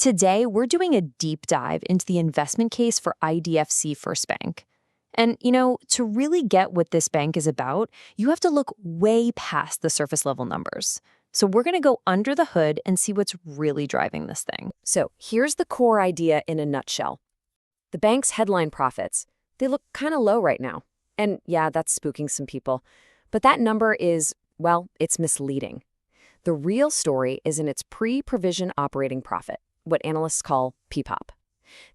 Today, we're doing a deep dive into the investment case for IDFC FIRST Bank. And, to really get what this bank is about, you have to look way past the surface level numbers. So we're going to go under the hood and see what's really driving this thing. So here's the core idea in a nutshell. The bank's headline profits, they look kind of low right now. And yeah, that's spooking some people. But that number is, well, it's misleading. The real story is in its pre-provision operating profit, what analysts call PPOP.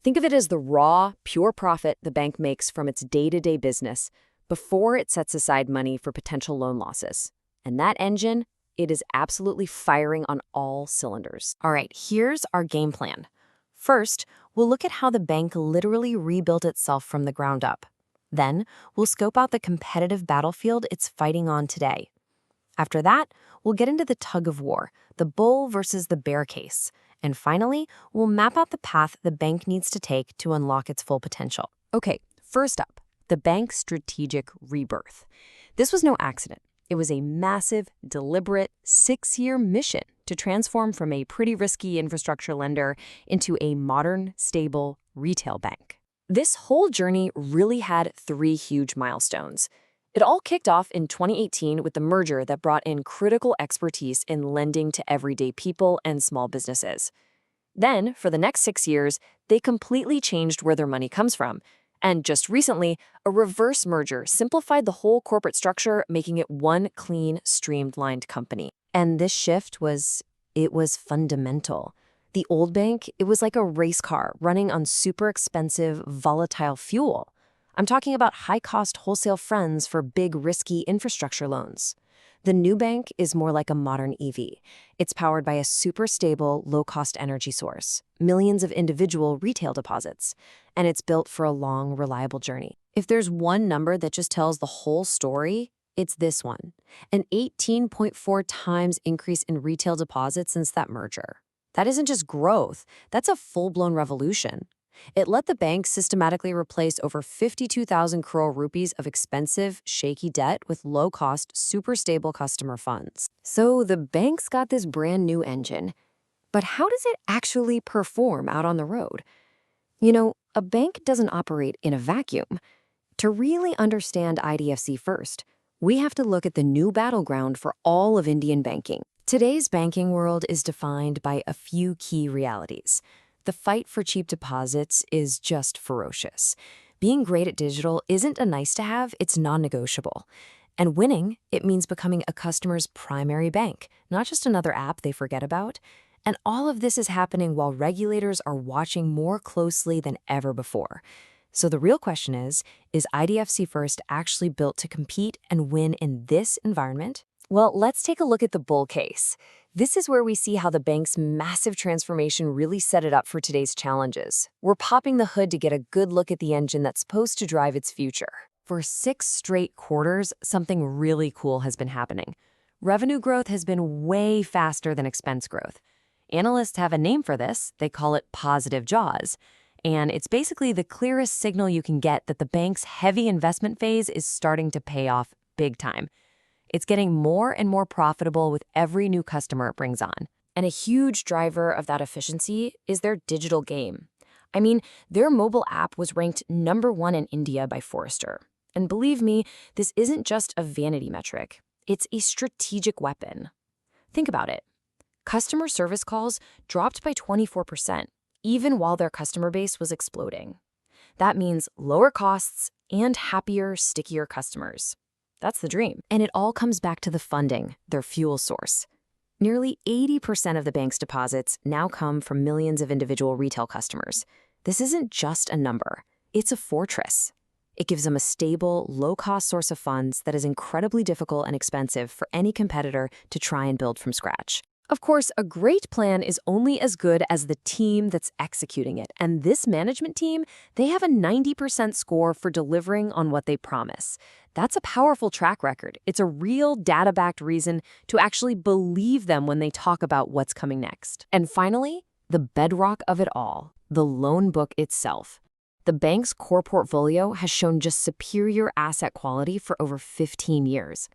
Think of it as the raw, pure profit the bank makes from its day-to-day business before it sets aside money for potential loan losses. And that engine, it is absolutely firing on all cylinders. All right, here's our game plan. First, we'll look at how the bank literally rebuilt itself from the ground up. Then, we'll scope out the competitive battlefield it's fighting on today. After that, we'll get into the tug of war, the bull versus the bear case. And finally, we'll map out the path the bank needs to take to unlock its full potential. Okay, first up, the bank's strategic rebirth. This was no accident. It was a massive, deliberate, 6-year mission to transform from a pretty risky infrastructure lender into a modern, stable retail bank. This whole journey really had 3 huge milestones. It all kicked off in 2018 with the merger that brought in critical expertise in lending to everyday people and small businesses. Then, for the next 6 years, they completely changed where their money comes from. And just recently, a reverse merger simplified the whole corporate structure, making it one clean, streamlined company. And this shift was fundamental. The old bank, it was like a race car running on super expensive, volatile fuel. I'm talking about high-cost wholesale friends for big, risky infrastructure loans. The new bank is more like a modern EV. It's powered by a super stable, low-cost energy source, millions of individual retail deposits, and it's built for a long, reliable journey. If there's one number that just tells the whole story, it's this one: an 18.4 times increase in retail deposits since that merger. That isn't just growth, that's a full-blown revolution. It let the bank systematically replace over 52,000 crore rupees of expensive, shaky debt with low-cost, super stable customer funds. So the bank's got this brand new engine. But how does it actually perform out on the road? A bank doesn't operate in a vacuum. To really understand IDFC FIRST, we have to look at the new battleground for all of Indian banking. Today's banking world is defined by a few key realities. The fight for cheap deposits is just ferocious. Being great at digital isn't a nice-to-have, it's non-negotiable. And winning, it means becoming a customer's primary bank, not just another app they forget about. And all of this is happening while regulators are watching more closely than ever before. So the real question is IDFC FIRST actually built to compete and win in this environment? Well, let's take a look at the bull case. This is where we see how the bank's massive transformation really set it up for today's challenges. We're popping the hood to get a good look at the engine that's supposed to drive its future. For 6 straight quarters, something really cool has been happening. Revenue growth has been way faster than expense growth. Analysts have a name for this. They call it positive jaws. And it's basically the clearest signal you can get that the bank's heavy investment phase is starting to pay off big time. It's getting more and more profitable with every new customer it brings on. And a huge driver of that efficiency is their digital game. I mean, their mobile app was ranked #1 in India by Forrester. And believe me, this isn't just a vanity metric. It's a strategic weapon. Think about it. Customer service calls dropped by 24%, even while their customer base was exploding. That means lower costs and happier, stickier customers. That's the dream. And it all comes back to the funding, their fuel source. Nearly 80% of the bank's deposits now come from millions of individual retail customers. This isn't just a number. It's a fortress. It gives them a stable, low-cost source of funds that is incredibly difficult and expensive for any competitor to try and build from scratch. Of course, a great plan is only as good as the team that's executing it. And this management team, they have a 90% score for delivering on what they promise. That's a powerful track record. It's a real data-backed reason to actually believe them when they talk about what's coming next. And finally, the bedrock of it all, the loan book itself. The bank's core portfolio has shown just superior asset quality for over 15 years.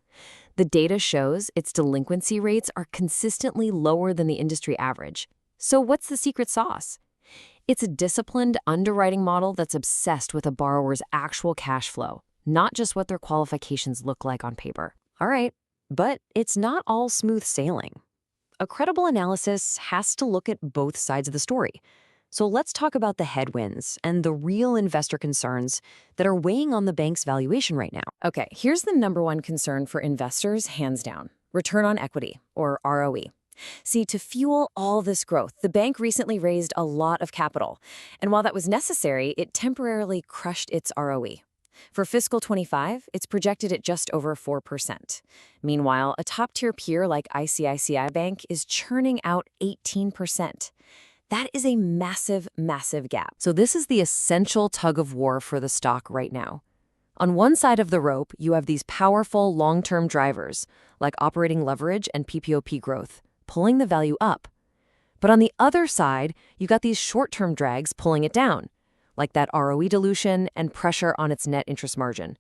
The data shows its delinquency rates are consistently lower than the industry average. So what's the secret sauce? It's a disciplined underwriting model that's obsessed with a borrower's actual cash flow, not just what their qualifications look like on paper. All right, but it's not all smooth sailing. A credible analysis has to look at both sides of the story. So let's talk about the headwinds and the real investor concerns that are weighing on the bank's valuation right now. Okay, here's the number one concern for investors, hands down: return on equity, or ROE. See, to fuel all this growth, the bank recently raised a lot of capital. And while that was necessary, it temporarily crushed its ROE. For fiscal 25, it's projected at just over 4%. Meanwhile, a top-tier peer like ICICI Bank is churning out 18%. That is a massive, massive gap. So this is the essential tug of war for the stock right now. On one side of the rope, you have these powerful long-term drivers, like operating leverage and PPOP growth, pulling the value up. But on the other side, you got these short-term drags pulling it down, like that ROE dilution and pressure on its net interest margin.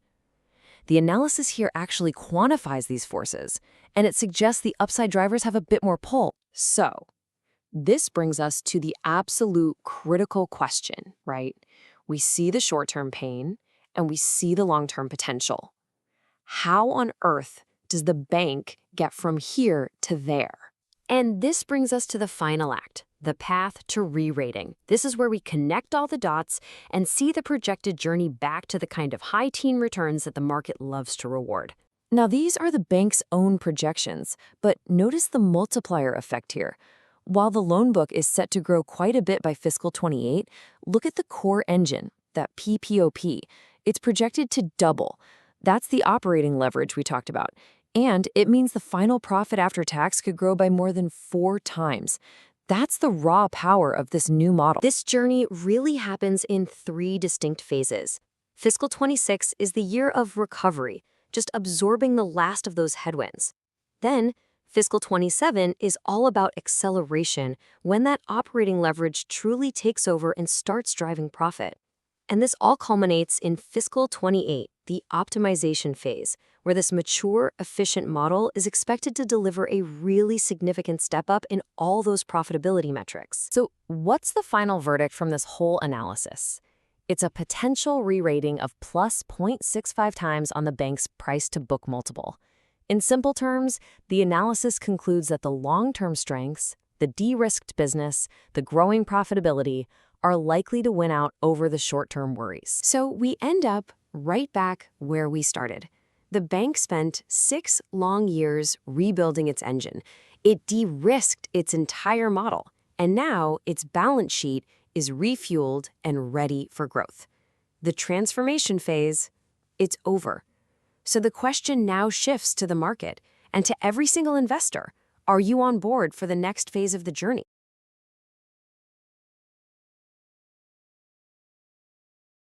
The analysis here actually quantifies these forces, and it suggests the upside drivers have a bit more pull. So, this brings us to the absolute critical question, right? We see the short-term pain, and we see the long-term potential. How on earth does the bank get from here to there? And this brings us to the final act, the path to re-rating. This is where we connect all the dots and see the projected journey back to the kind of high-teen returns that the market loves to reward. Now, these are the bank's own projections, but notice the multiplier effect here. While the loan book is set to grow quite a bit by fiscal 28, look at the core engine, that PPOP. It's projected to double. That's the operating leverage we talked about. And it means the final profit after tax could grow by more than 4 times. That's the raw power of this new model. This journey really happens in 3 distinct phases. Fiscal 26 is the year of recovery, just absorbing the last of those headwinds. Then, fiscal 27 is all about acceleration, when that operating leverage truly takes over and starts driving profit. And this all culminates in fiscal 28, the optimization phase, where this mature, efficient model is expected to deliver a really significant step up in all those profitability metrics. So what's the final verdict from this whole analysis? It's a potential re-rating of plus 0.65 times on the bank's price-to-book multiple. In simple terms, the analysis concludes that the long-term strengths, the de-risked business, the growing profitability, are likely to win out over the short-term worries. So we end up right back where we started. The bank spent 6 long years rebuilding its engine. It de-risked its entire model, and now its balance sheet is refueled and ready for growth. The transformation phase, it's over. So the question now shifts to the market and to every single investor. Are you on board for the next phase of the journey?